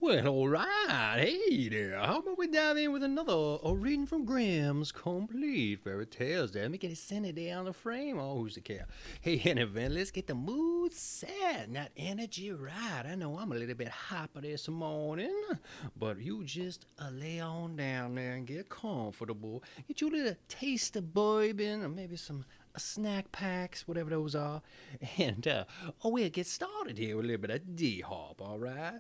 Well, all right. Hey there. How about we dive in with another reading from Grimm's complete fairytales? Let me get it centered there on the frame. Oh, who's the care? Hey, anyway, let's get the mood set and that energy right. I know I'm a little bit hyper this morning, but you just lay on down there and get comfortable. Get you a little taste of bourbon or maybe some snack packs, whatever those are. And we'll get started here with a little bit of D-Hop, all right?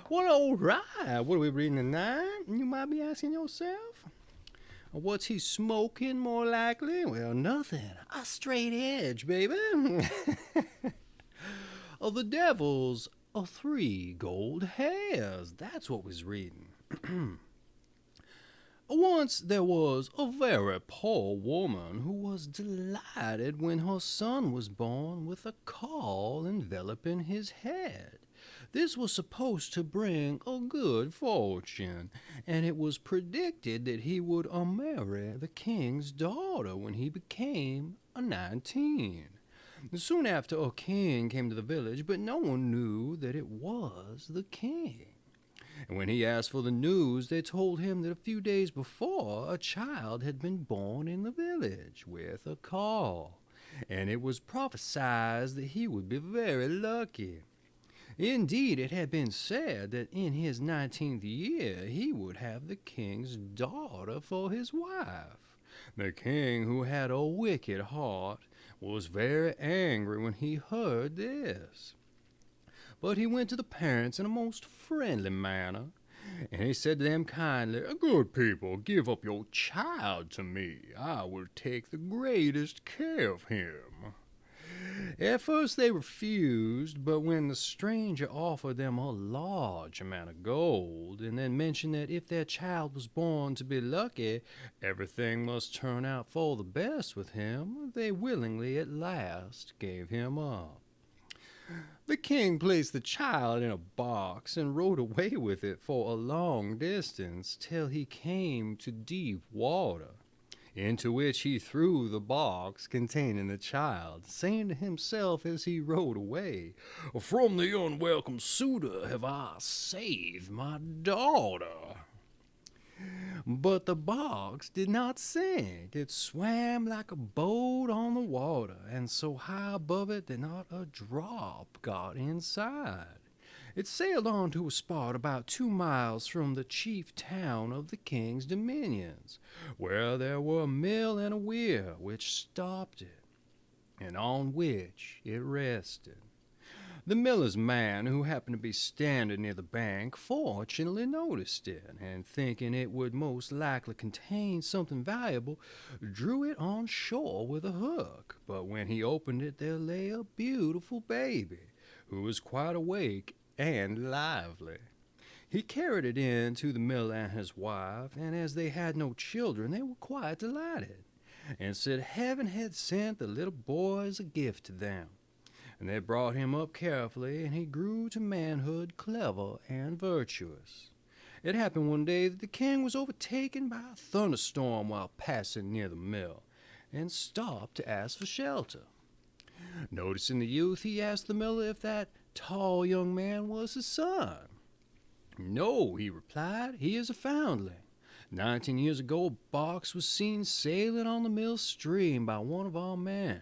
Well, all right. What are we reading tonight? You might be asking yourself. What's he smoking, more likely? Well, nothing. A straight edge, baby. The devil's three gold hairs. That's what was reading. Once there was a very poor woman who was delighted when her son was born with a caul enveloping his head. This was supposed to bring a good fortune, and it was predicted that he would marry the king's daughter when he became 19. Soon after, a king came to the village, but no one knew that it was the king. And when he asked for the news, they told him that a few days before, a child had been born in the village with a caul, and it was prophesied that he would be very lucky. Indeed, it had been said that in his 19th year he would have the king's daughter for his wife. The king, who had a wicked heart, was very angry when he heard this. But he went to the parents in a most friendly manner, and he said to them kindly, "Good people, give up your child to me. I will take the greatest care of him." At first they refused, but when the stranger offered them a large amount of gold, and then mentioned that if their child was born to be lucky, everything must turn out for the best with him, they willingly at last gave him up. The king placed the child in a box and rode away with it for a long distance till he came to deep water, into which he threw the box containing the child, saying to himself as he rode away, "From the unwelcome suitor have I saved my daughter." But the box did not sink. It swam like a boat on the water, and so high above it that not a drop got inside. It sailed on to a spot about 2 miles from the chief town of the king's dominions, where there were a mill and a weir which stopped it, and on which it rested. The miller's man, who happened to be standing near the bank, fortunately noticed it, and thinking it would most likely contain something valuable, drew it on shore with a hook. But when he opened it, there lay a beautiful baby, who was quite awake and lively. He carried it in to the miller and his wife, and as they had no children, they were quite delighted, and said heaven had sent the little boy as a gift to them. And they brought him up carefully, and he grew to manhood clever and virtuous. It happened one day that the king was overtaken by a thunderstorm while passing near the mill, and stopped to ask for shelter. Noticing the youth, he asked the miller if that tall young man was his son. "No," he replied, "he is a foundling. 19 years ago a box was seen sailing on the mill stream by one of our men,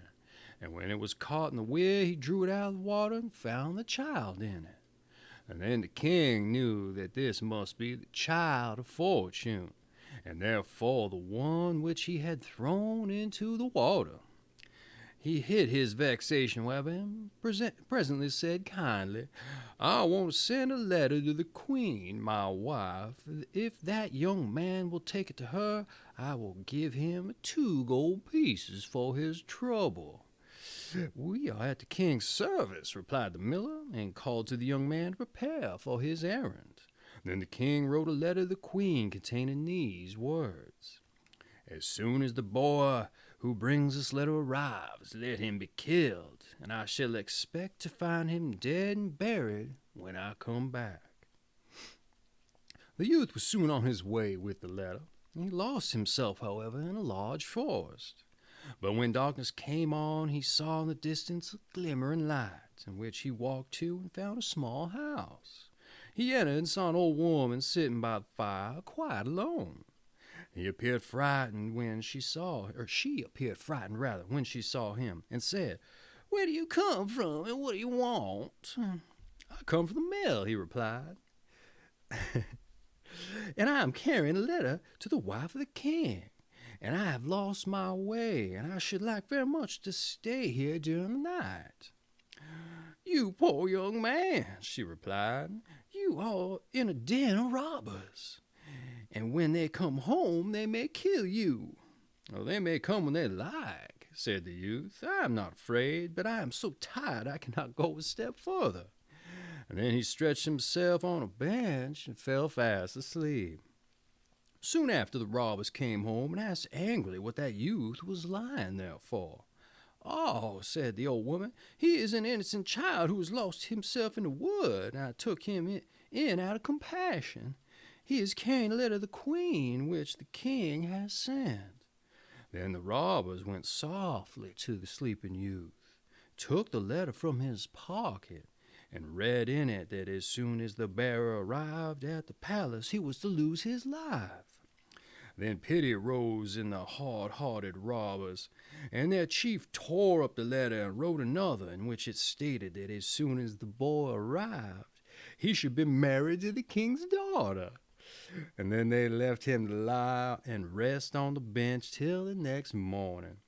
and when it was caught in the weir, he drew it out of the water and found the child in it. And then the king knew that this must be the child of fortune, and therefore the one which he had thrown into the water. He hid his vexation, however, and presently said kindly, 'I want to send a letter to the queen, my wife. If that young man will take it to her, I will give him 2 gold pieces for his trouble.' 'We are at the king's service,' replied the miller, and called to the young man to prepare for his errand. Then the king wrote a letter to the queen containing these words: 'As soon as the boy who brings this letter arrives, let him be killed, and I shall expect to find him dead and buried when I come back. The youth was soon on his way with the letter. He lost himself, however, in a large forest. But when darkness came on, he saw in the distance a glimmering light, in which he walked to and found a small house. He entered and saw an old woman sitting by the fire, quite alone. He appeared frightened when she saw, or she appeared frightened rather, when she saw him, and said, "Where do you come from, and what do you want?" "I come from the mill," he replied, "and I am carrying a letter to the wife of the king, and I have lost my way, and I should like very much to stay here during the night." "You poor young man," she replied, "you are in a den of robbers, and when they come home they may kill you." "They may come when they like," said the youth. "I am not afraid, but I am so tired I cannot go a step further." And then he stretched himself on a bench and fell fast asleep. Soon after, the robbers came home and asked angrily what that youth was lying there for. "Oh," said the old woman, "he is an innocent child who has lost himself in the wood, and I took him in out of compassion. He is carrying a letter to the queen, which the king has sent." Then the robbers went softly to the sleeping youth, took the letter from his pocket, and read in it that as soon as the bearer arrived at the palace he was to lose his life. Then pity arose in the hard-hearted robbers, and their chief tore up the letter and wrote another, in which it stated that as soon as the boy arrived he should be married to the king's daughter. And then they left him to lie and rest on the bench till the next morning.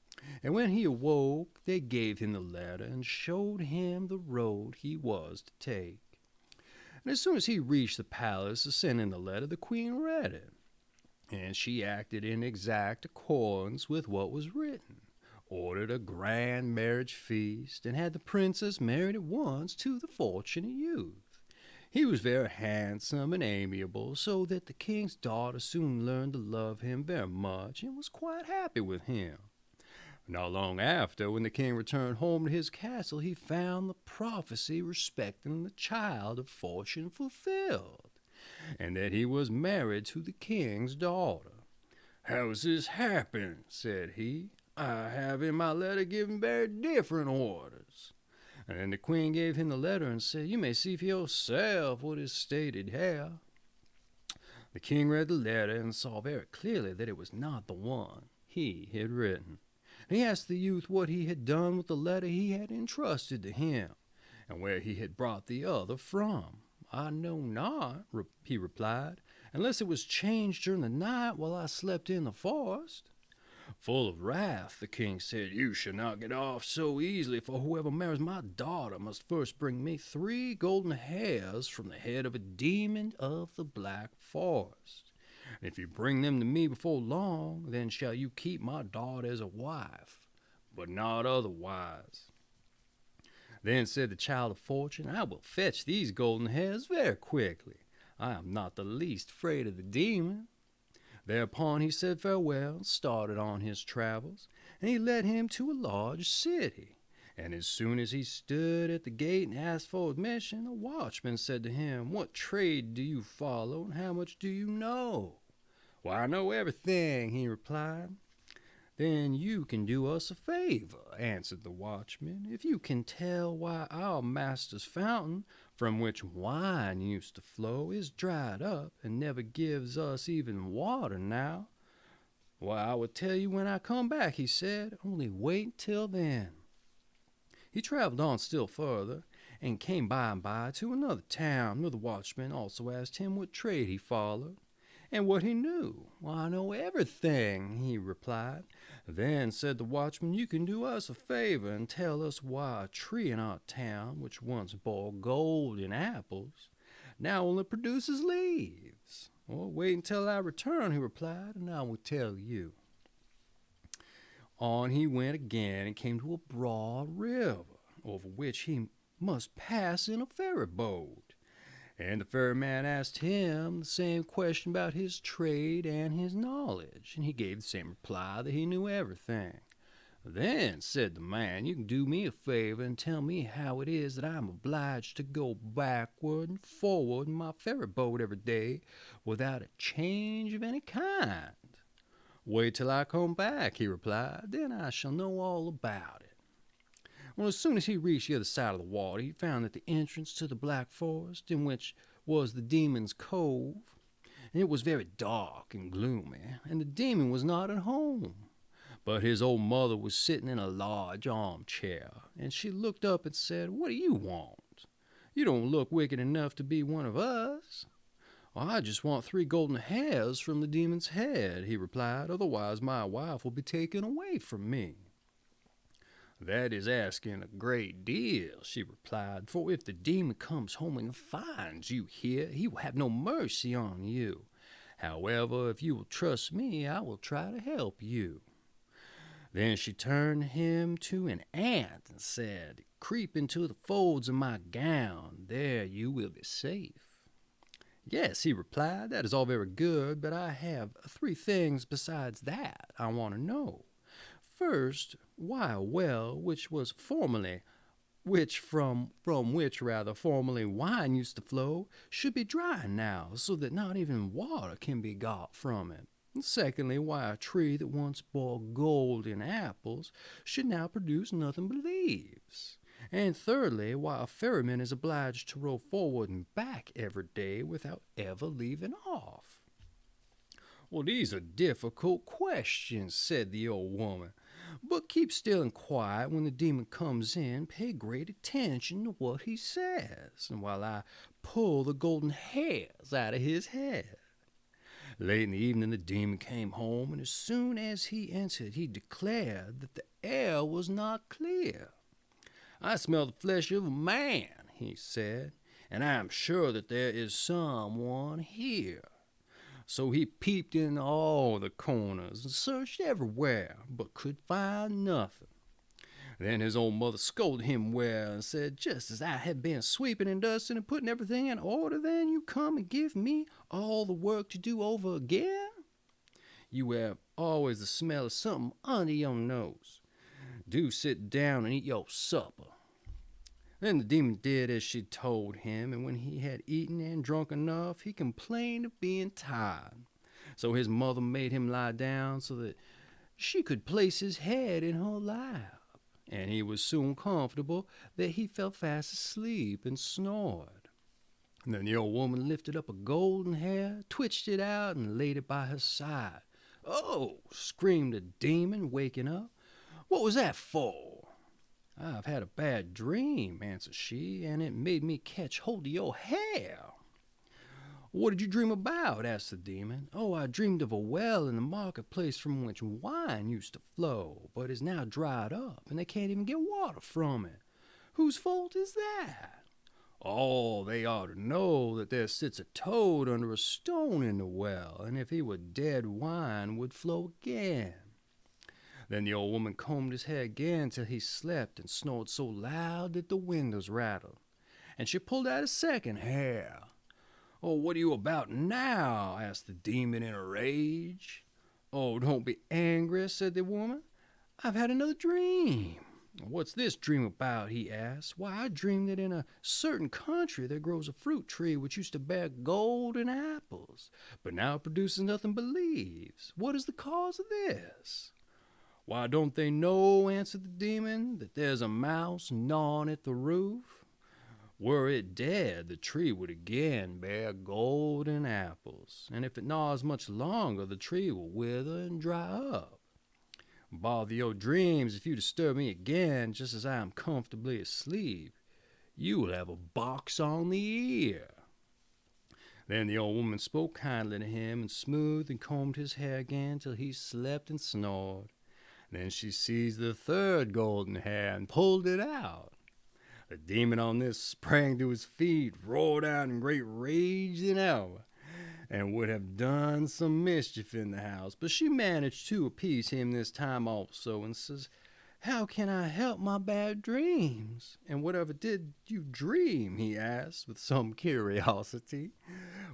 And when he awoke, they gave him the letter and showed him the road he was to take. And as soon as he reached the palace to send in the letter, the queen read it, and she acted in exact accordance with what was written, ordered a grand marriage feast, and had the princess married at once to the fortunate youth. He was very handsome and amiable, so that the king's daughter soon learned to love him very much and was quite happy with him. Not long after, when the king returned home to his castle, he found the prophecy respecting the child of fortune fulfilled, and that he was married to the king's daughter. "How has this happened?" said he. "I have in my letter given very different orders." And then the queen gave him the letter and said, "You may see for yourself what is stated here." The king read the letter and saw very clearly that it was not the one he had written. He asked the youth what he had done with the letter he had entrusted to him, and where he had brought the other from. "I know not," he replied, "unless it was changed during the night while I slept in the forest." Full of wrath, the king said, "You shall not get off so easily, for whoever marries my daughter must first bring me 3 golden hairs from the head of a demon of the Black Forest. And if you bring them to me before long, then shall you keep my daughter as a wife, but not otherwise." Then said the child of fortune, "I will fetch these golden hairs very quickly. I am not the least afraid of the demon." Thereupon he said farewell, started on his travels, and he led him to a large city. And as soon as he stood at the gate and asked for admission, a watchman said to him, "What trade do you follow, and how much do you know?" "Why, I know everything," he replied. "Then you can do us a favor," answered the watchman, "if you can tell why our master's fountain, from which wine used to flow, is dried up and never gives us even water now." "Why, I will tell you when I come back," he said, "only wait till then." He traveled on still further, and came by and by to another town, where the watchman also asked him what trade he followed, and what he knew. "Why, I know everything," he replied. Then said the watchman, "You can do us a favor and tell us why a tree in our town, which once bore gold and apples, now only produces leaves." "Well, wait until I return," he replied, "and I will tell you." On he went again and came to a broad river, over which he must pass in a ferry boat. And the ferryman asked him the same question about his trade and his knowledge, and he gave the same reply, that he knew everything. Then, said the man, you can do me a favor and tell me how it is that I'm obliged to go backward and forward in my ferry boat every day without a change of any kind. Wait till I come back, he replied, then I shall know all about it. Well, as soon as he reached the other side of the water, he found that the entrance to the Black Forest, in which was the demon's cove, and it was very dark and gloomy, and the demon was not at home. But his old mother was sitting in a large armchair, and she looked up and said, "What do you want? You don't look wicked enough to be one of us." "I just want 3 golden hairs from the demon's head," he replied, "otherwise my wife will be taken away from me." "That is asking a great deal," she replied, "for if the demon comes home and finds you here, he will have no mercy on you. However, if you will trust me, I will try to help you." Then she turned him to an ant and said, "Creep into the folds of my gown. There you will be safe." "Yes," he replied, "that is all very good, but I have 3 things besides that I want to know. First, why a well from which formerly wine used to flow should be dry now, so that not even water can be got from it. And secondly, why a tree that once bore golden apples should now produce nothing but leaves. And thirdly, why a ferryman is obliged to row forward and back every day without ever leaving off." "Well, these are difficult questions," said the old woman. "But keep still and quiet when the demon comes in. Pay great attention to what he says, and while I pull the golden hairs out of his head." Late in the evening the demon came home, and as soon as he entered he declared that the air was not clear. "I smell the flesh of a man," he said, "and I am sure that there is someone here." So he peeped in all the corners and searched everywhere, but could find nothing. Then his old mother scolded him well and said, "Just as I had been sweeping and dusting and putting everything in order, then you come and give me all the work to do over again? You have always the smell of something under your nose. Do sit down and eat your supper." Then the demon did as she told him, and when he had eaten and drunk enough, he complained of being tired. So his mother made him lie down so that she could place his head in her lap, and he was soon comfortable that he fell fast asleep and snored. And then the old woman lifted up a golden hair, twitched it out, and laid it by her side. "Oh!" screamed the demon, waking up. "What was that for?" "I've had a bad dream," answered she, "and it made me catch hold of your hair." "What did you dream about?" asked the demon. "Oh, I dreamed of a well in the marketplace from which wine used to flow, but is now dried up, and they can't even get water from it. Whose fault is that?" "Oh, they ought to know that there sits a toad under a stone in the well, and if he were dead, wine would flow again." Then the old woman combed his hair again till he slept and snored so loud that the windows rattled. And she pulled out a second hair. "Oh, what are you about now?" asked the demon in a rage. "Oh, don't be angry," said the woman. "I've had another dream." "What's this dream about?" he asked. "Why, I dreamed that in a certain country there grows a fruit tree which used to bear golden apples, but now it produces nothing but leaves. What is the cause of this?" "Why, don't they know," answered the demon, "that there's a mouse gnawing at the roof? Were it dead, the tree would again bear golden apples, and if it gnaws much longer, the tree will wither and dry up. Bother your dreams. If you disturb me again, just as I am comfortably asleep, you will have a box on the ear." Then the old woman spoke kindly to him, and smoothed and combed his hair again till he slept and snored. Then she seized the third golden hair and pulled it out. The demon on this sprang to his feet, roared out in great rage than ever, and would have done some mischief in the house. But she managed to appease him this time also, and says, "How can I help my bad dreams?" "And whatever did you dream?" he asked, with some curiosity.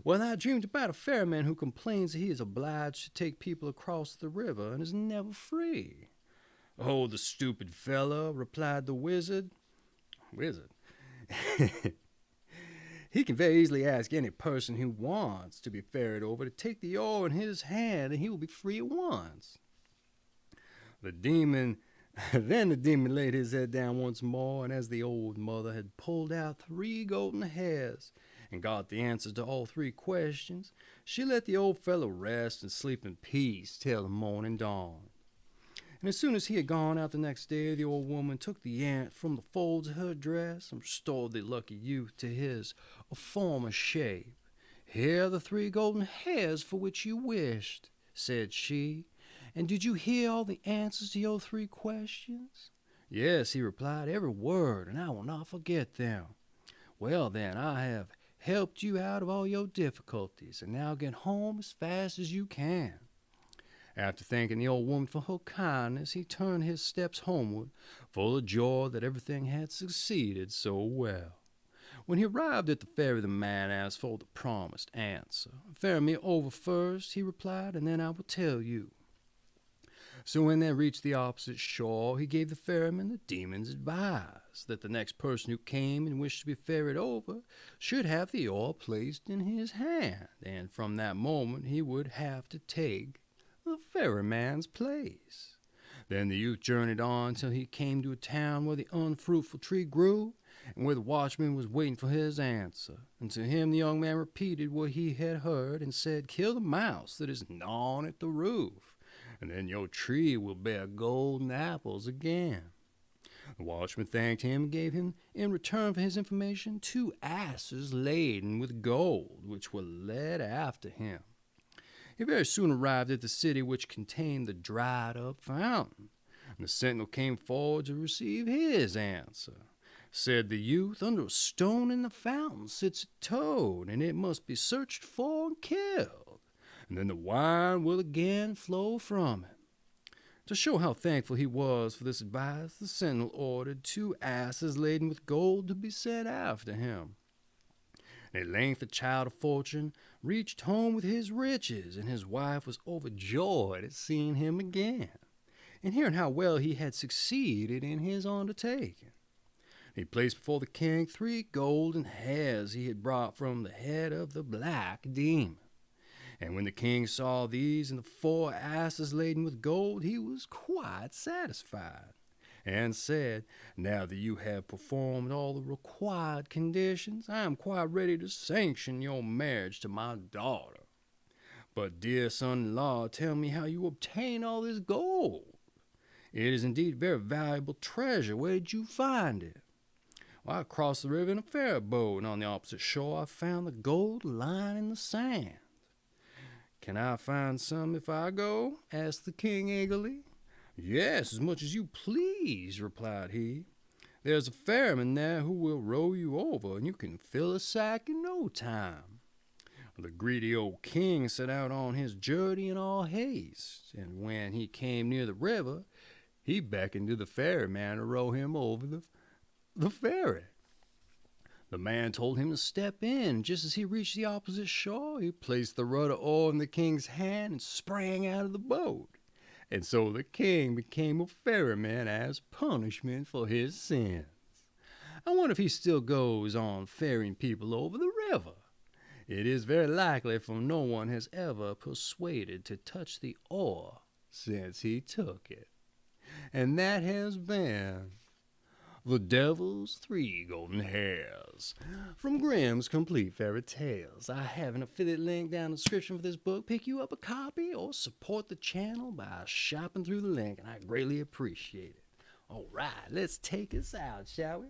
"Well, I dreamed about a ferryman who complains that he is obliged to take people across the river and is never free." "Oh, the stupid fellow," replied the wizard. Wizard? He can very easily ask any person who wants to be ferried over to take the oar in his hand, and he will be free at once. The demon Then the demon laid his head down once more, and as the old mother had pulled out 3 golden hairs and got the answers to all 3 questions, she let the old fellow rest and sleep in peace till the morning dawned. And as soon as he had gone out the next day, the old woman took the ant from the folds of her dress and restored the lucky youth to his former shape. "Here are the 3 golden hairs for which you wished," said she. "And did you hear all the answers to your 3 questions?" "Yes," he replied, "every word, and I will not forget them." "Well, then, I have helped you out of all your difficulties, and now get home as fast as you can." After thanking the old woman for her kindness, he turned his steps homeward, full of joy that everything had succeeded so well. When he arrived at the ferry, the man asked for the promised answer. "Ferry me over first," he replied, "and then I will tell you." So when they reached the opposite shore, he gave the ferryman the demon's advice that the next person who came and wished to be ferried over should have the oar placed in his hand, and from that moment he would have to take the ferryman's place. Then the youth journeyed on till he came to a town where the unfruitful tree grew, and where the watchman was waiting for his answer. And to him the young man repeated what he had heard, and said, "Kill the mouse that is gnawing at the roof, and then your tree will bear golden apples again." The watchman thanked him and gave him, in return for his information, 2 asses laden with gold, which were led after him. He very soon arrived at the city which contained the dried-up fountain, and the sentinel came forward to receive his answer. Said the youth, "Under a stone in the fountain sits a toad, and it must be searched for and killed, and then the wine will again flow from it." To show how thankful he was for this advice, the sentinel ordered 2 asses laden with gold to be sent after him. At length the child of fortune reached home with his riches, and his wife was overjoyed at seeing him again, and hearing how well he had succeeded in his undertaking. He placed before the king 3 golden hairs he had brought from the head of the black demon. And when the king saw these and the 4 asses laden with gold, he was quite satisfied, and said, "Now that you have performed all the required conditions, I am quite ready to sanction your marriage to my daughter. But, dear son-in-law, tell me how you obtained all this gold. It is indeed very valuable treasure. Where did you find it?" "Well, I crossed the river in a ferry boat, and on the opposite shore I found the gold lying in the sand." "Can I find some if I go?" asked the king eagerly. "Yes, as much as you please," replied he. "There's a ferryman there who will row you over, and you can fill a sack in no time." The greedy old king set out on his journey in all haste, and when he came near the river, he beckoned to the ferryman to row him over the ferry. The man told him to step in. Just as he reached the opposite shore, he placed the rudder oar in the king's hand and sprang out of the boat. And so the king became a ferryman as punishment for his sins. I wonder if he still goes on ferrying people over the river. It is very likely, for no one has ever persuaded to touch the oar since he took it. And that has been The Devil's 3 Golden Hairs from Grimm's Complete Fairy Tales. I have an affiliate link down in the description for this book. Pick you up a copy or support the channel by shopping through the link, and I greatly appreciate it. All right, let's take us out, shall we?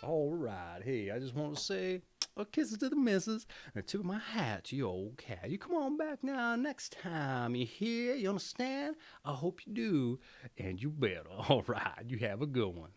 All right, hey, I just want to say a kisses to the missus and a tip of my hat to your old cat. You come on back now next time you hear, you understand? I hope you do, and you better. All right, you have a good one.